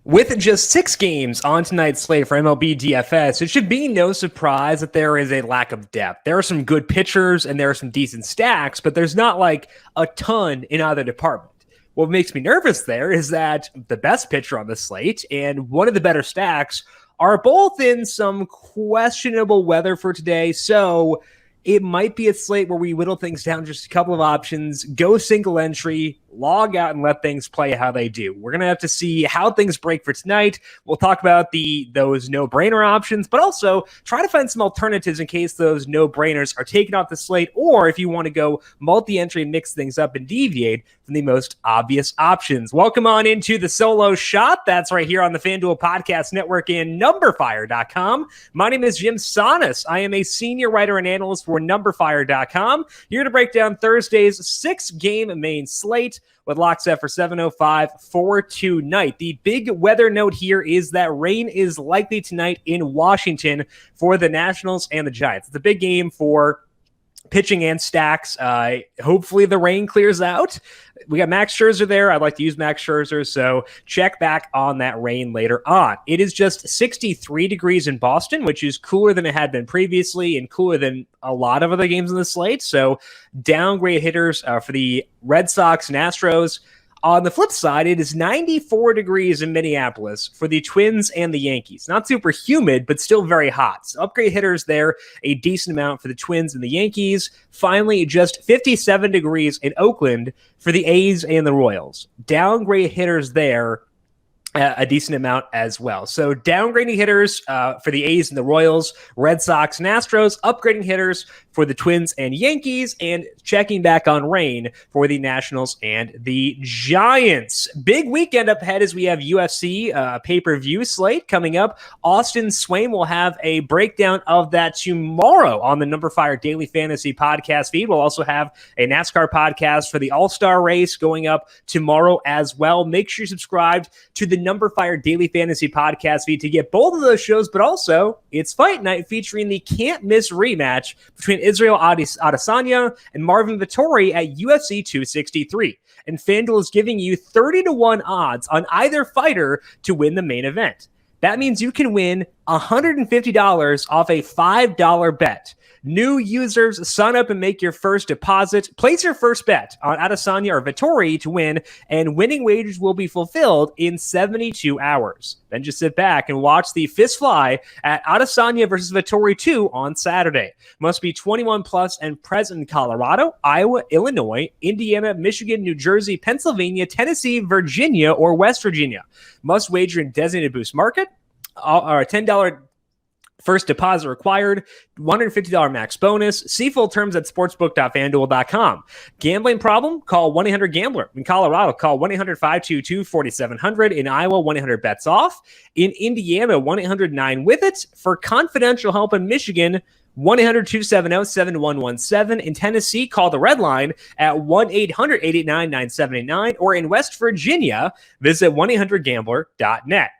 With just 6 games on tonight's slate for MLB DFS, it should be no surprise that there is a lack of depth. There are some good pitchers and there are some decent stacks, but there's not like a ton in either department. What makes me nervous there is that the best pitcher on the slate and one of the better stacks are both in some questionable weather for today. So it might be a slate where we whittle things down just a couple of options, go single entry, log out, and let things play how they do. We're going to have to see how things break for tonight. We'll talk about those no-brainer options, but also try to find some alternatives in case those no-brainers are taken off the slate, or if you want to go multi-entry and mix things up and deviate from the most obvious options. Welcome on into the solo shot. That's right here on the FanDuel Podcast Network and numberFire.com. My name is Jim Sanas. I am a senior writer and analyst for numberFire.com. Here to break down Thursday's 6-game main slate with lock set for 7:05 for tonight. The big weather note here is that rain is likely tonight in Washington for the Nationals and the Giants. It's a big game for pitching and stacks. Hopefully the rain clears out. We got Max Scherzer there. I'd like to use Max Scherzer, so check back on that rain later on. It is just 63 degrees in Boston, which is cooler than it had been previously and cooler than a lot of other games in the slate. So downgrade hitters for the Red Sox and Astros. On the flip side, it is 94 degrees in Minneapolis for the Twins and the Yankees. Not super humid, but still very hot. So upgrade hitters there, a decent amount for the Twins and the Yankees. Finally, just 57 degrees in Oakland for the A's and the Royals. Downgrade hitters there, a decent amount as well. So downgrading hitters for the A's and the Royals, Red Sox and Astros, upgrading hitters for the Twins and Yankees, and checking back on rain for the Nationals and the Giants. Big weekend up ahead as we have UFC pay-per-view slate coming up. Austin Swain will have a breakdown of that tomorrow on the numberFire Daily Fantasy Podcast feed. We'll also have a NASCAR podcast for the All-Star race going up tomorrow as well. Make sure you're subscribed to the numberFire Daily Fantasy Podcast feed to get both of those shows, but also it's Fight Night featuring the can't-miss rematch between Israel Adesanya and Marvin Vettori at UFC 263. And FanDuel is giving you 30-1 odds on either fighter to win the main event. That means you can win $150 off a $5 bet. New users, sign up and make your first deposit. Place your first bet on Adesanya or Vettori to win, and winning wagers will be fulfilled in 72 hours. Then just sit back and watch the fist fly at Adesanya versus Vettori 2 on Saturday. Must be 21 plus and present in Colorado, Iowa, Illinois, Indiana, Michigan, New Jersey, Pennsylvania, Tennessee, Virginia, or West Virginia. Must wager in designated boost market. Or $10 first deposit required, $150 max bonus. See full terms at sportsbook.fanduel.com. Gambling problem? Call 1-800-GAMBLER. In Colorado, call 1-800-522-4700. In Iowa, 1-800-BETS-OFF. In Indiana, 1-800-9-WITH-IT. For confidential help in Michigan, 1-800-270-7117. In Tennessee, call the Red Line at 1-800-889-9789. Or in West Virginia, visit 1-800-GAMBLER.net.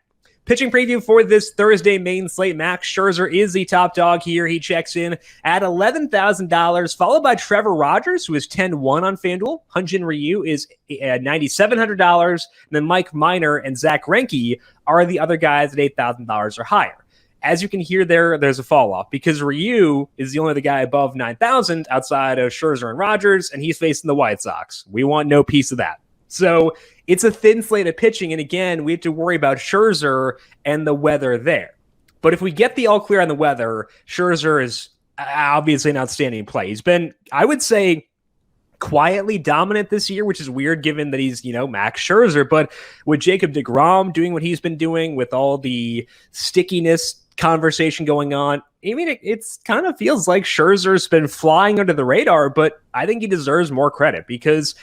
Pitching preview for this Thursday main slate. Max Scherzer is the top dog here. He checks in at $11,000, followed by Trevor Rogers, who is 10-1 on FanDuel. Hyun-Jin Ryu is at $9,700. And then Mike Minor and Zach Greinke are the other guys at $8,000 or higher. As you can hear there's a fall off because Ryu is the only other guy above 9,000 outside of Scherzer and Rogers, and he's facing the White Sox. We want no piece of that. So it's a thin slate of pitching, and again, we have to worry about Scherzer and the weather there. But if we get the all clear on the weather, Scherzer is obviously an outstanding play. He's been, I would say, quietly dominant this year, which is weird given that he's, Max Scherzer. But with Jacob deGrom doing what he's been doing, with all the stickiness conversation going on, I mean, it's kind of feels like Scherzer's been flying under the radar, but I think he deserves more credit because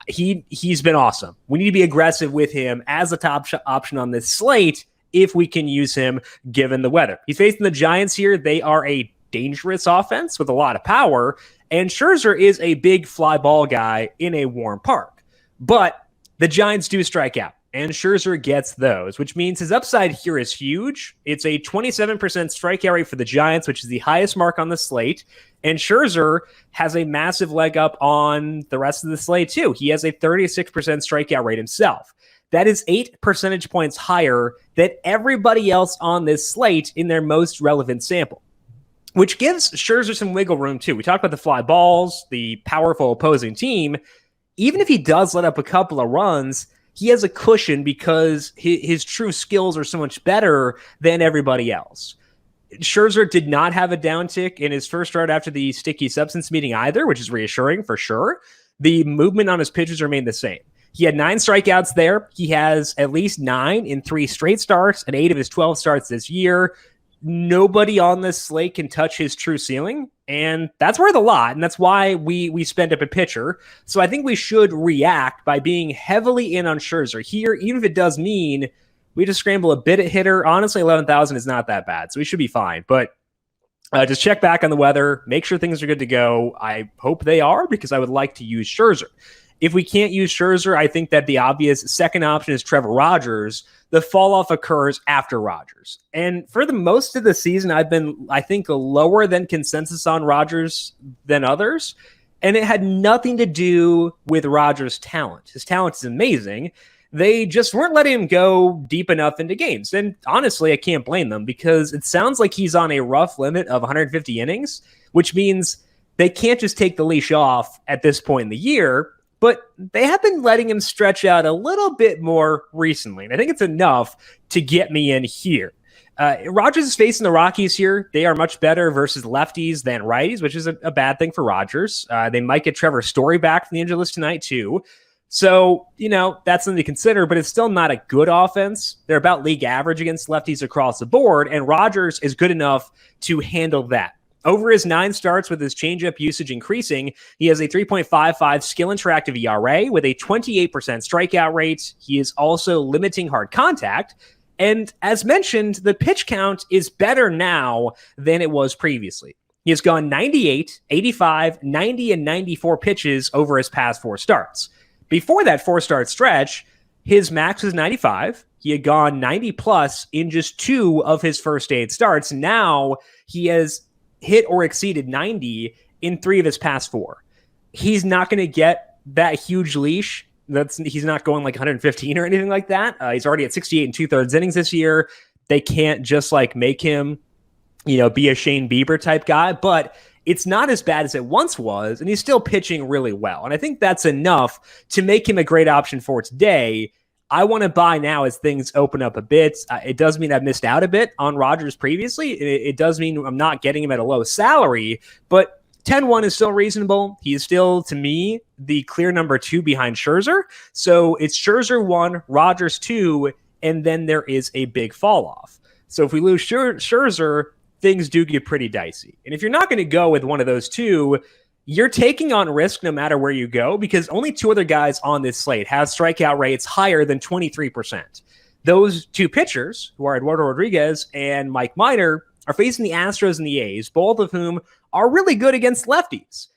he's been awesome. We need to be aggressive with him as a top option on this slate if we can use him given the weather. He's facing the Giants here. They are a dangerous offense with a lot of power, and Scherzer is a big fly ball guy in a warm park. But the Giants do strike out, and Scherzer gets those, which means his upside here is huge. It's a 27% strikeout rate for the Giants, which is the highest mark on the slate. And Scherzer has a massive leg up on the rest of the slate, too. He has a 36% strikeout rate himself. That is 8 percentage points higher than everybody else on this slate in their most relevant sample, which gives Scherzer some wiggle room too. We talked about the fly balls, the powerful opposing team. Even if he does let up a couple of runs, he has a cushion because his true skills are so much better than everybody else. Scherzer did not have a downtick in his first start after the sticky substance meeting either, which is reassuring for sure. The movement on his pitches remained the same. He had 9 strikeouts there. He has at least 9 in 3 straight starts and 8 of his 12 starts this year. Nobody on this slate can touch his true ceiling, and that's worth a lot, and that's why we spend up a pitcher. So I think we should react by being heavily in on Scherzer here, even if it does mean we just scramble a bit at hitter. Honestly, 11,000 is not that bad, so we should be fine. But just check back on the weather, make sure things are good to go. I hope they are, because I would like to use Scherzer. If we can't use Scherzer, I think that the obvious second option is Trevor Rogers. The fall off occurs after Rogers. And for the most of the season, I've been, I think, lower than consensus on Rogers than others. And it had nothing to do with Rogers' talent. His talent is amazing. They just weren't letting him go deep enough into games. And honestly, I can't blame them, because it sounds like he's on a rough limit of 150 innings, which means they can't just take the leash off at this point in the year. But they have been letting him stretch out a little bit more recently. And I think it's enough to get me in here. Rogers is facing the Rockies here. They are much better versus lefties than righties, which is a bad thing for Rogers. They might get Trevor Story back from the injured list tonight too. So, that's something to consider, but it's still not a good offense. They're about league average against lefties across the board, and Rogers is good enough to handle that. Over his 9 starts with his changeup usage increasing, he has a 3.55 skill interactive ERA with a 28% strikeout rate. He is also limiting hard contact. And as mentioned, the pitch count is better now than it was previously. He has gone 98, 85, 90, and 94 pitches over his past 4 starts. Before that 4-start stretch, his max was 95. He had gone 90 plus in just 2 of his first 8 starts. Now he has hit or exceeded 90 in 3 of his past 4. He's not going to get that huge leash. He's not going like 115 or anything like that. He's already at 68 and 2/3 innings this year. They can't just make him, be a Shane Bieber type guy, but it's not as bad as it once was, and he's still pitching really well. And I think that's enough to make him a great option for today. I want to buy now as things open up a bit. It does mean I've missed out a bit on Rogers previously. It does mean I'm not getting him at a low salary, but 10-1 is still reasonable. He is still, to me, the clear number 2 behind Scherzer. So it's Scherzer 1, Rogers 2, and then there is a big fall off. So if we lose Scherzer, things do get pretty dicey. And if you're not going to go with one of those 2, you're taking on risk no matter where you go, because only 2 other guys on this slate have strikeout rates higher than 23%. Those 2 pitchers, who are Eduardo Rodriguez and Mike Minor, are facing the Astros and the A's, both of whom are really good against lefties.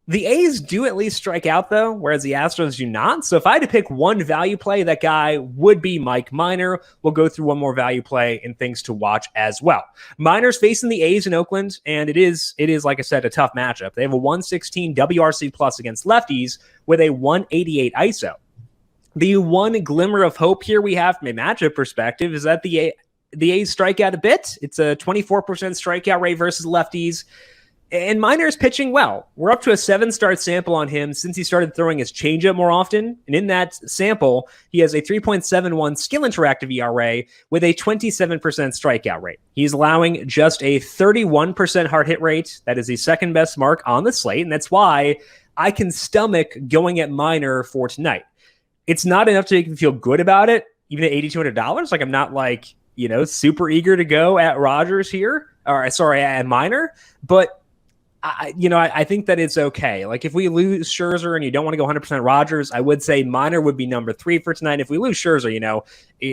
The A's do at least strike out, though, whereas the Astros do not. So if I had to pick one value play, that guy would be Mike Minor. We'll go through one more value play and things to watch as well. Minor's facing the A's in Oakland, and it is, like I said, a tough matchup. They have a 116 WRC plus against lefties with a 188 ISO. The one glimmer of hope here we have from a matchup perspective is that the A's strike out a bit. It's a 24% strikeout rate versus lefties. And Minor's pitching well. We're up to a 7-start sample on him since he started throwing his changeup more often. And in that sample, he has a 3.71 skill interactive ERA with a 27% strikeout rate. He's allowing just a 31% hard hit rate. That is the second best mark on the slate. And that's why I can stomach going at Minor for tonight. It's not enough to make me feel good about it, even at $8,200. I'm not super eager to go at Rogers here, at Minor, but I think that it's okay. If we lose Scherzer and you don't want to go 100% Rogers, I would say Minor would be number 3 for tonight. If we lose Scherzer,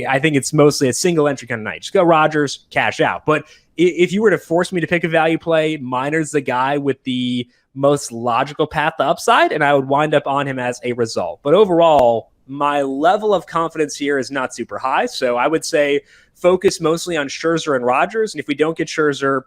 I think it's mostly a single entry kind of night. Just go Rogers, cash out. But if you were to force me to pick a value play, Minor's the guy with the most logical path to upside, and I would wind up on him as a result. But overall, my level of confidence here is not super high. So I would say focus mostly on Scherzer and Rogers. And if we don't get Scherzer,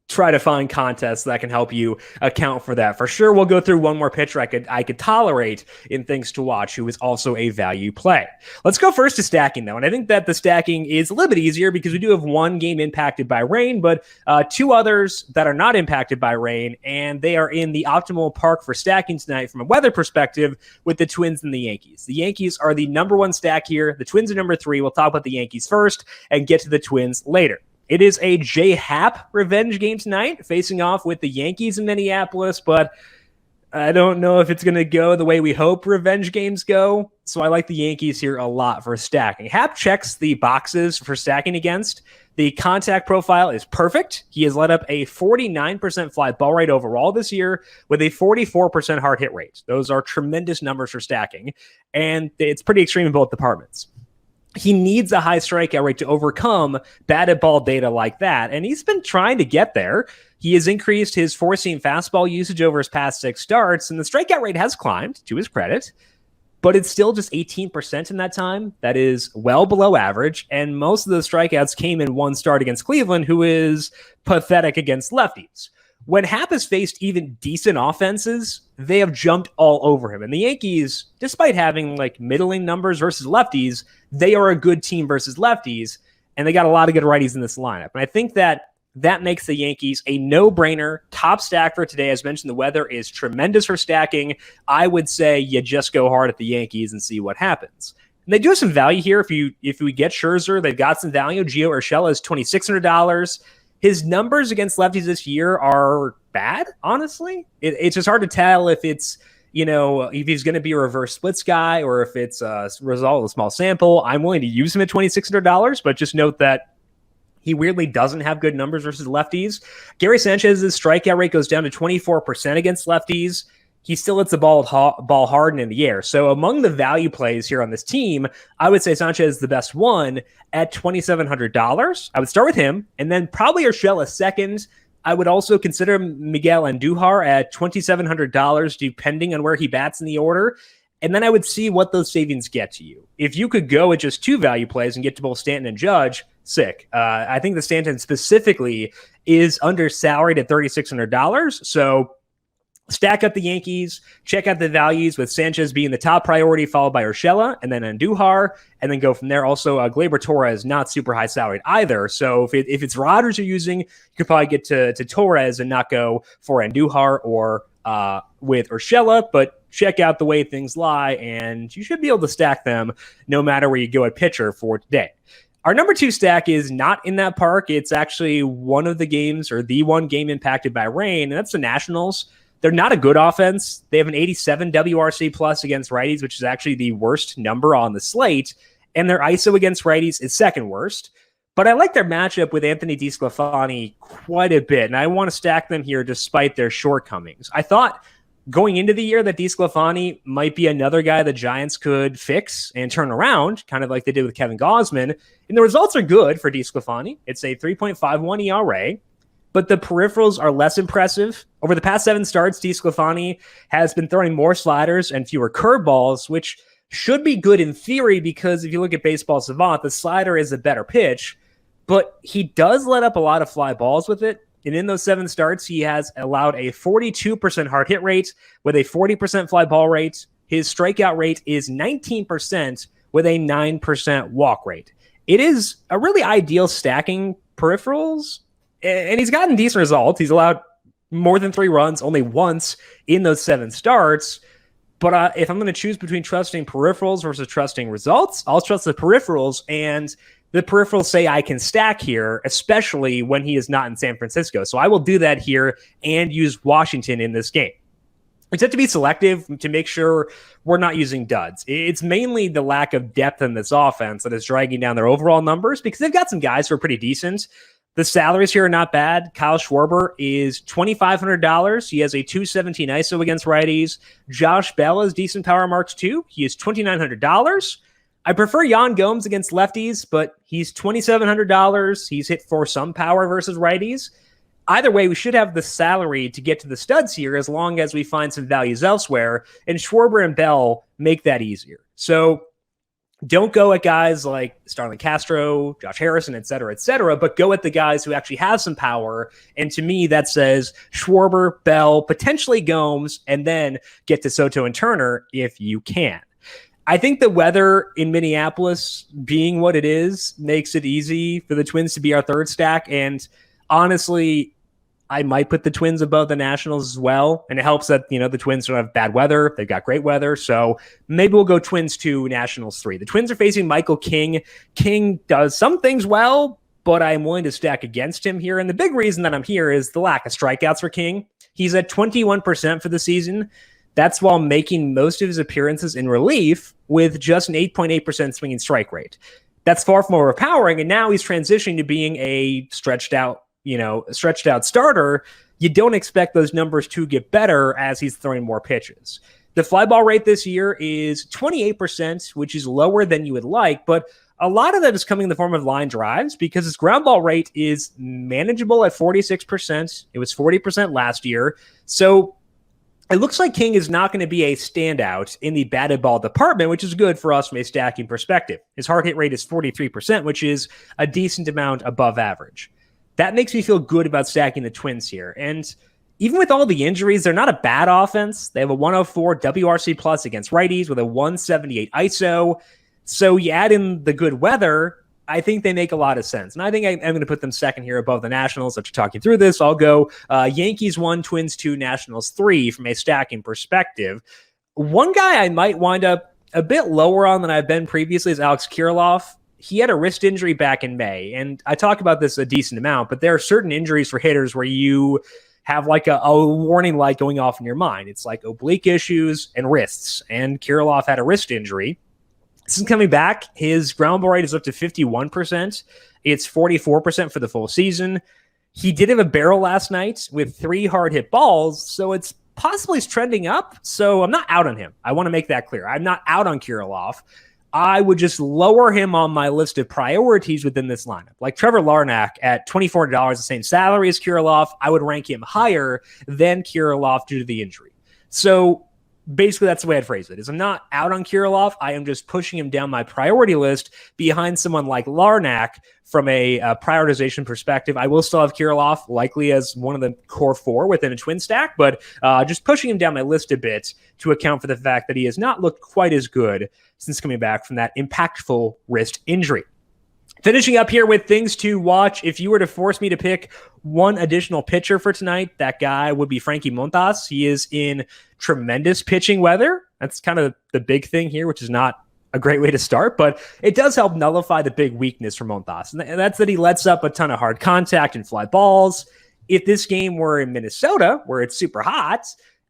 try to find contests that can help you account for that. For sure, we'll go through one more pitcher I could tolerate in things to watch, who is also a value play. Let's go first to stacking, though. And I think that the stacking is a little bit easier because we do have one game impacted by rain, but two others that are not impacted by rain, and they are in the optimal park for stacking tonight from a weather perspective with the Twins and the Yankees. The Yankees are the number one stack here. The Twins are number three. We'll talk about the Yankees first and get to the Twins later. It is a J-Happ revenge game tonight, facing off with the Yankees in Minneapolis, but I don't know if it's going to go the way we hope revenge games go, so I like the Yankees here a lot for stacking. Happ checks the boxes for stacking against. The contact profile is perfect. He has let up a 49% fly ball rate overall this year with a 44% hard hit rate. Those are tremendous numbers for stacking, and it's pretty extreme in both departments. He needs a high strikeout rate to overcome batted ball data like that, and he's been trying to get there. He has increased his four-seam fastball usage over his past 6 starts, and the strikeout rate has climbed, to his credit, but it's still just 18% in that time. That is well below average, and most of those strikeouts came in one start against Cleveland, who is pathetic against lefties. When Happ has faced even decent offenses, they have jumped all over him. And the Yankees, despite having like middling numbers versus lefties, they are a good team versus lefties, and they got a lot of good righties in this lineup. And I think that makes the Yankees a no-brainer top stack for today. As mentioned, the weather is tremendous for stacking. I would say you just go hard at the Yankees and see what happens. And they do have some value here. If we get Scherzer, they've got some value. Gio Urshela is $2,600. His numbers against lefties this year are bad, honestly. It's just hard to tell if it's, if he's going to be a reverse splits guy or if it's a result of a small sample. I'm willing to use him at $2,600, but just note that he weirdly doesn't have good numbers versus lefties. Gary Sanchez's strikeout rate goes down to 24% against lefties. He still hits the ball hard and in the air. So among the value plays here on this team, I would say Sanchez is the best one at $2,700. I would start with him, and then probably Urshela second. I would also consider Miguel Andujar at $2,700, depending on where he bats in the order. And then I would see what those savings get to you. If you could go with just 2 value plays and get to both Stanton and Judge, sick. I think the Stanton specifically is undersalaried at $3,600. So stack up the Yankees, check out the values with Sanchez being the top priority, followed by Urshela, and then Andujar, and then go from there. Also, Gleyber Torres, not super high salaried either. So if it's Rodgers you're using, you could probably get to Torres and not go for Andujar or with Urshela, but check out the way things lie, and you should be able to stack them no matter where you go at pitcher for today. Our number 2 stack is not in that park. It's actually one of the games, or the one game impacted by rain, and that's the Nationals. They're not a good offense. They have an 87 WRC plus against righties, which is actually the worst number on the slate. And their ISO against righties is second worst. But I like their matchup with Anthony DeSclafani quite a bit. And I want to stack them here despite their shortcomings. I thought going into the year that DeSclafani might be another guy the Giants could fix and turn around, kind of like they did with Kevin Gausman. And the results are good for DeSclafani. It's a 3.51 ERA. But the peripherals are less impressive. Over the past 7 starts, DeSclafani has been throwing more sliders and fewer curveballs, which should be good in theory because if you look at Baseball Savant, the slider is a better pitch, but he does let up a lot of fly balls with it. And in those 7 starts, he has allowed a 42% hard hit rate with a 40% fly ball rate. His strikeout rate is 19% with a 9% walk rate. It is a really ideal stacking peripherals, and he's gotten decent results. He's allowed more than 3 runs only once in those 7 starts. But if I'm going to choose between trusting peripherals versus trusting results, I'll trust the peripherals. And the peripherals say I can stack here, especially when he is not in San Francisco. So I will do that here and use Washington in this game. We have to be selective to make sure we're not using duds. It's mainly the lack of depth in this offense that is dragging down their overall numbers because they've got some guys who are pretty decent. The salaries here are not bad. Kyle Schwarber is $2,500. He has a 217 ISO against righties. Josh Bell has decent power marks too. He is $2,900. I prefer Yan Gomes against lefties, but he's $2,700. He's hit for some power versus righties. Either way, we should have the salary to get to the studs here as long as we find some values elsewhere, and Schwarber and Bell make that easier. So Don't go at guys like Starlin Castro, Josh Harrison, et cetera, but go at the guys who actually have some power. And to me, that says Schwarber, Bell, potentially Gomes, and then get to Soto and Turner if you can. I think the weather in Minneapolis being what it is makes it easy for the Twins to be our third stack. And honestly, I might put the Twins above the Nationals as well. And it helps that, the Twins don't have bad weather. They've got great weather. So maybe we'll go Twins 2, Nationals 3. The Twins are facing Michael King. King does some things well, but I'm willing to stack against him here. And the big reason that I'm here is the lack of strikeouts for King. He's at 21% for the season. That's while making most of his appearances in relief with just an 8.8% swinging strike rate. That's far from overpowering. And now he's transitioning to being a stretched out starter. You don't expect those numbers to get better as he's throwing more pitches. The fly ball rate this year is 28%, which is lower than you would like, but a lot of that is coming in the form of line drives because his ground ball rate is manageable at 46%. It was 40% last year. So it looks like King is not going to be a standout in the batted ball department, which is good for us from a stacking perspective. His hard hit rate is 43%, which is a decent amount above average. That makes me feel good about stacking the Twins here. And even with all the injuries, they're not a bad offense. They have a 104 WRC plus against righties with a 178 ISO. So you add in the good weather, I think they make a lot of sense. And I think I'm going to put them second here above the Nationals. After talking through this, I'll go Yankees 1, Twins 2, Nationals 3 from a stacking perspective. One guy I might wind up a bit lower on than I've been previously is Alex Kirilloff. He had a wrist injury back in May, and I talk about this a decent amount, but there are certain injuries for hitters where you have like a warning light going off in your mind. It's like oblique issues and wrists, and Kirilloff had a wrist injury. Since coming back, his ground ball rate is up to 51%. It's 44% for the full season. He did have a barrel last night with 3 hard hit balls, so it's possibly trending up. So I'm not out on him. I want to make that clear. I'm not out on Kirilloff. I would just lower him on my list of priorities within this lineup. Like Trevor Larnach at $24, the same salary as Kirilloff, I would rank him higher than Kirilloff due to the injury. So basically, that's the way I'd phrase it, is I'm not out on Kirilloff. I am just pushing him down my priority list behind someone like Larnach from a prioritization perspective. I will still have Kirilloff likely as one of the core 4 within a twin stack, but just pushing him down my list a bit to account for the fact that he has not looked quite as good since coming back from that impactful wrist injury. Finishing up here with things to watch. If you were to force me to pick one additional pitcher for tonight, that guy would be Frankie Montas. He is in tremendous pitching weather. That's kind of the big thing here, which is not a great way to start, but it does help nullify the big weakness for Montas. And that's that he lets up a ton of hard contact and fly balls. If this game were in Minnesota, where it's super hot,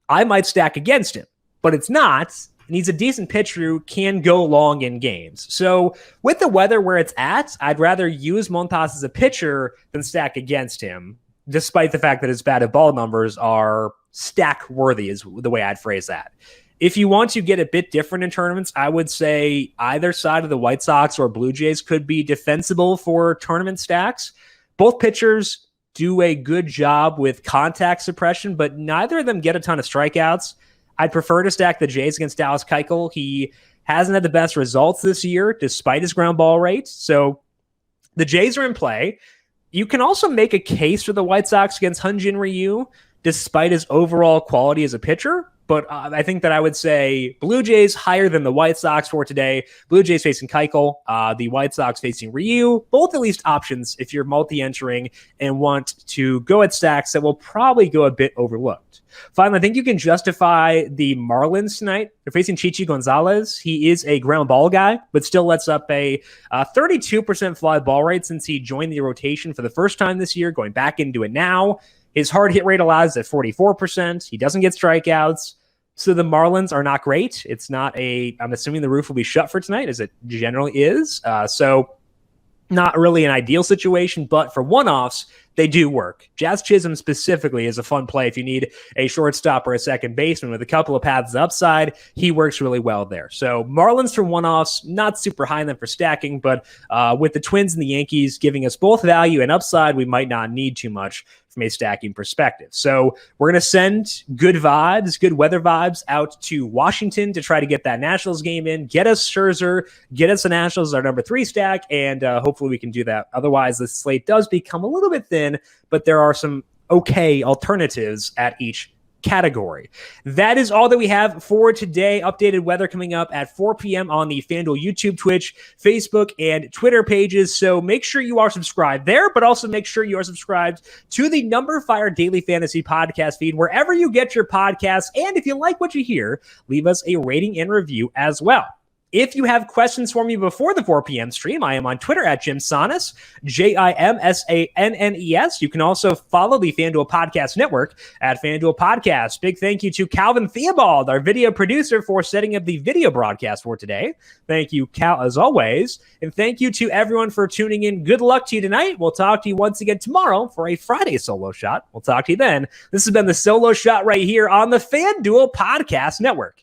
I might stack against him, but it's not. And he's a decent pitcher who can go long in games. So with the weather where it's at, I'd rather use Montas as a pitcher than stack against him, despite the fact that his batted ball numbers are stack worthy is the way I'd phrase that. If you want to get a bit different in tournaments, I would say either side of the White Sox or Blue Jays could be defensible for tournament stacks. Both pitchers do a good job with contact suppression, but neither of them get a ton of strikeouts. I'd prefer to stack the Jays against Dallas Keuchel. He hasn't had the best results this year, despite his ground ball rate. So the Jays are in play. You can also make a case for the White Sox against Hyun-Jin Ryu, despite his overall quality as a pitcher. But I think that I would say Blue Jays higher than the White Sox for today. Blue Jays facing Keuchel, the White Sox facing Ryu. Both at least options if you're multi-entering and want to go at stacks that will probably go a bit overlooked. Finally, I think you can justify the Marlins tonight. They're facing Chichi Gonzalez. He is a ground ball guy, but still lets up a 32% fly ball rate since he joined the rotation for the first time this year, going back into it now. His hard hit rate allows at 44%. He doesn't get strikeouts. So the Marlins are not great. It's not I'm assuming the roof will be shut for tonight, as it generally is. So not really an ideal situation, but for one-offs, they do work. Jazz Chisholm specifically is a fun play if you need a shortstop or a second baseman with a couple of paths upside. He works really well there. So Marlins for one-offs, not super high in them for stacking, but with the Twins and the Yankees giving us both value and upside, we might not need too much from a stacking perspective. So we're going to send good vibes, good weather vibes out to Washington to try to get that Nationals game in, get us Scherzer, get us the Nationals, our number 3 stack, and hopefully we can do that. Otherwise, the slate does become a little bit thin, but there are some okay alternatives at each category. That is all that we have for today. Updated weather coming up at 4 p.m. on the FanDuel YouTube, Twitch, Facebook, and Twitter pages. So make sure you are subscribed there, but also make sure you are subscribed to the numberFire Daily Fantasy Podcast feed, wherever you get your podcasts. And if you like what you hear, leave us a rating and review as well. If you have questions for me before the 4 p.m. stream, I am on Twitter at Jim Sannes, JIMSANNES. You can also follow the FanDuel Podcast Network at FanDuel Podcast. Big thank you to Calvin Theobald, our video producer, for setting up the video broadcast for today. Thank you, Cal, as always. And thank you to everyone for tuning in. Good luck to you tonight. We'll talk to you once again tomorrow for a Friday solo shot. We'll talk to you then. This has been the solo shot right here on the FanDuel Podcast Network.